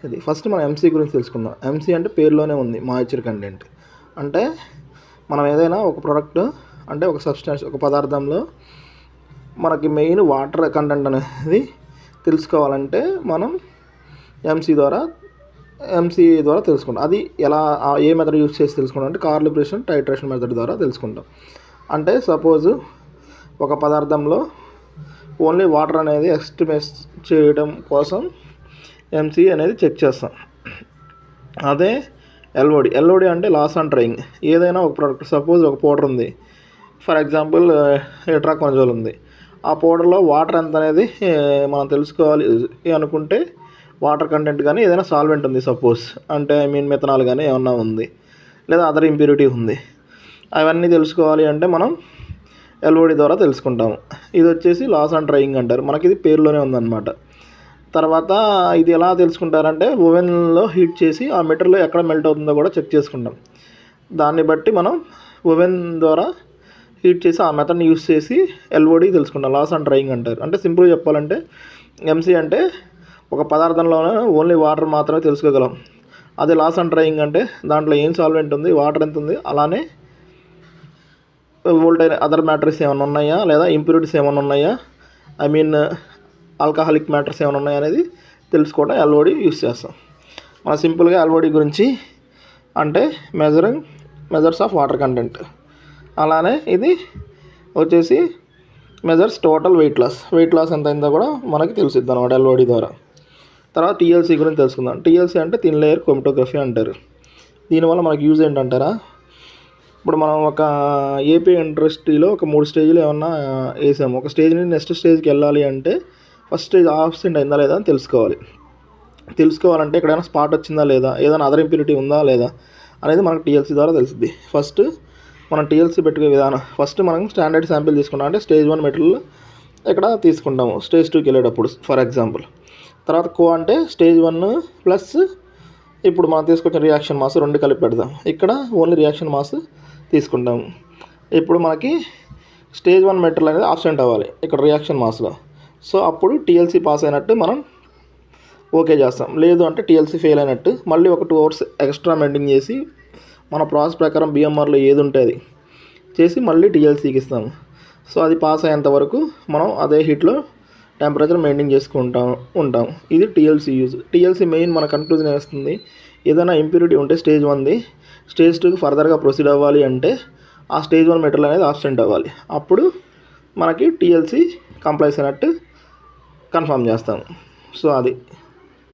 ఇది ఫస్ట్ మనం ఎంసీ గురించి తెలుసుకుందాం. ఎంసీ అంటే పేరులోనే ఉంది, మాయిశ్చర్ కంటెంట్. అంటే మనం ఏదైనా ఒక ప్రోడక్ట్ అంటే ఒక సబ్స్టెన్స్, ఒక పదార్థంలో మనకి మెయిన్ వాటర్ కంటెంట్ అనేది తెలుసుకోవాలంటే మనం ఎంసీ ద్వారా తెలుసుకుంటాం. అది ఎలా, ఏ మెథడ్ యూజ్ చేసి తెలుసుకుంటాం అంటే కాలిబ్రేషన్, టైట్రేషన్ మెథడ్ ద్వారా తెలుసుకుంటాం. అంటే సపోజ్ ఒక పదార్థంలో ఓన్లీ వాటర్ అనేది ఎస్టిమేట్ చేయడం కోసం ఎంసీ అనేది చెక్ చేస్తాం. అదే ఎల్ఓడి అంటే లాస్ అండ్ ట్రైయింగ్. ఏదైనా ఒక ప్రోడక్ట్, సపోజ్ ఒక పౌడర్ ఉంది, ఫర్ ఎగ్జాంపుల్ హెట్రాకోనజోల్ ఉంది. ఆ పౌడర్లో వాటర్ ఎంత అనేది మనం తెలుసుకోవాలి అనుకుంటే వాటర్ కంటెంట్ కానీ ఏదైనా సాల్వెంట్ ఉంది సపోజ్, అంటే మెథనాల్ కానీ ఏమన్నా ఉంది, లేదా అదర్ ఇంప్యూరిటీ ఉంది, అవన్నీ తెలుసుకోవాలి అంటే మనం ఎల్ఓడి ద్వారా తెలుసుకుంటాము. ఇది వచ్చేసి లాస్ అండ్ ట్రైయింగ్ అంటారు. మనకి ఇది పేరులోనే ఉందన్నమాట. తర్వాత ఇది ఎలా తెలుసుకుంటారంటే ఓవెన్లో హీట్ చేసి ఆ మెటీరియల్ ఎక్కడ మెల్ట్ అవుతుందో కూడా చెక్ చేసుకుంటాం. దాన్ని బట్టి మనం ఓవెన్ ద్వారా హీట్ చేసి ఆ మెథడ్ని యూస్ చేసి ఎల్ఓడి తెలుసుకుంటాం. లాస్ అండ్ ట్రైయింగ్ అంటారు. అంటే సింపుల్గా చెప్పాలంటే ఎంసీ అంటే ఒక పదార్థంలోనే ఓన్లీ వాటర్ మాత్రమే తెలుసుకోగలం. అదే లాస్ అండ్ ట్రైయింగ్ అంటే దాంట్లో ఏం సాల్వెంట్ ఉంది, వాటర్ ఎంత ఉంది, అలానే వోల్టైన్ అదర్ మ్యాటర్స్ ఏమైనా ఉన్నాయా, లేదా ఇంప్యూరిటీస్ ఏమైనా ఉన్నాయా, ఆల్కహాలిక్ మ్యాటర్స్ ఏమైనా ఉన్నాయా అనేది తెలుసుకోవడం ఎల్ఓడి యూస్ చేస్తాం. మనం సింపుల్గా ఎల్ఓడి గురించి అంటే మెజర్స్ ఆఫ్ వాటర్ కంటెంట్. అలానే ఇది వచ్చేసి మెజర్స్ టోటల్ వెయిట్ లాస్ ఎంత అయిందో కూడా మనకి తెలిసిద్ది అనమాట ఎల్ఓడి ద్వారా. తర్వాత టీఎల్సీ గురించి తెలుసుకుందాం. టీఎల్సీ అంటే థిన్ లేయర్ క్రోమటోగ్రఫీ అంటారు. దీనివల్ల మనకి యూజ్ ఏంటంటారా, ఇప్పుడు మనం ఒక ఏపీ ఇండస్ట్రీలో ఒక 3 స్టేజ్లు ఏమన్నా వేసాము. ఒక స్టేజ్ నుంచి నెక్స్ట్ స్టేజ్కి వెళ్ళాలి అంటే ఫస్ట్ స్టేజ్ ఆబ్సెంట్ అయిందా లేదా అని తెలుసుకోవాలంటే ఎక్కడైనా స్పాట్ వచ్చిందా లేదా, ఏదైనా అదర్ ఇంప్యూరిటీ ఉందా లేదా అనేది మనకు టీఎల్సీ ద్వారా తెలుస్తుంది. ఫస్ట్ మనం టీఎల్సీ పెట్టుకునే విధానం, ఫస్ట్ మనం స్టాండర్డ్ శాంపిల్ తీసుకుంటాం. అంటే స్టేజ్ 1 మెటీరియల్ ఇక్కడ తీసుకుంటాము స్టేజ్ 2కి వెళ్ళేటప్పుడు ఫర్ ఎగ్జాంపుల్. తర్వాత అంటే స్టేజ్ 1 ప్లస్ ఇప్పుడు మనం తీసుకొచ్చిన రియాక్షన్ మాస్ 2 కలిపి పెడదాం. ఇక్కడ ఓన్లీ రియాక్షన్ మాస్ తీసుకుంటాము. ఇప్పుడు మనకి స్టేజ్ 1 మెటీరియల్ అనేది ఆబ్సెంట్ అవ్వాలి ఇక్కడ రియాక్షన్ మాస్లో. సో అప్పుడు టీఎల్సీ పాస్ అయినట్టు మనం ఓకే చేస్తాం. లేదు అంటే టీఎల్సీ ఫెయిల్ అయినట్టు మళ్ళీ ఒక 2 hours ఎక్స్ట్రా మెండింగ్ చేసి మన ప్రాసెస్ ప్రకారం బిఎంఆర్లో ఏది ఉంటే అది చేసి మళ్ళీ టీఎల్సీకి ఇస్తాము. సో అది పాస్ అయ్యేంత వరకు మనం అదే హీట్లో టెంపరేచర్ మెయింటైన్ ఉంటాం. ఇది టీఎల్సీ యూజ్. టీఎల్సీ మెయిన్ మన కన్క్లూజన్ వేస్తుంది, ఏదైనా ఇంప్యూరిటీ ఉంటే స్టేజ్ 1ది స్టేజ్ 2కి ఫర్దర్గా ప్రొసీడ్ అవ్వాలి అంటే ఆ స్టేజ్ 1 మెటీరియల్ అనేది ఆబ్సెంట్ అవ్వాలి. అప్పుడు మనకి టీఎల్సీ కంప్లైస్ అయినట్టు కన్ఫర్మ్ చేస్తాము. సో అది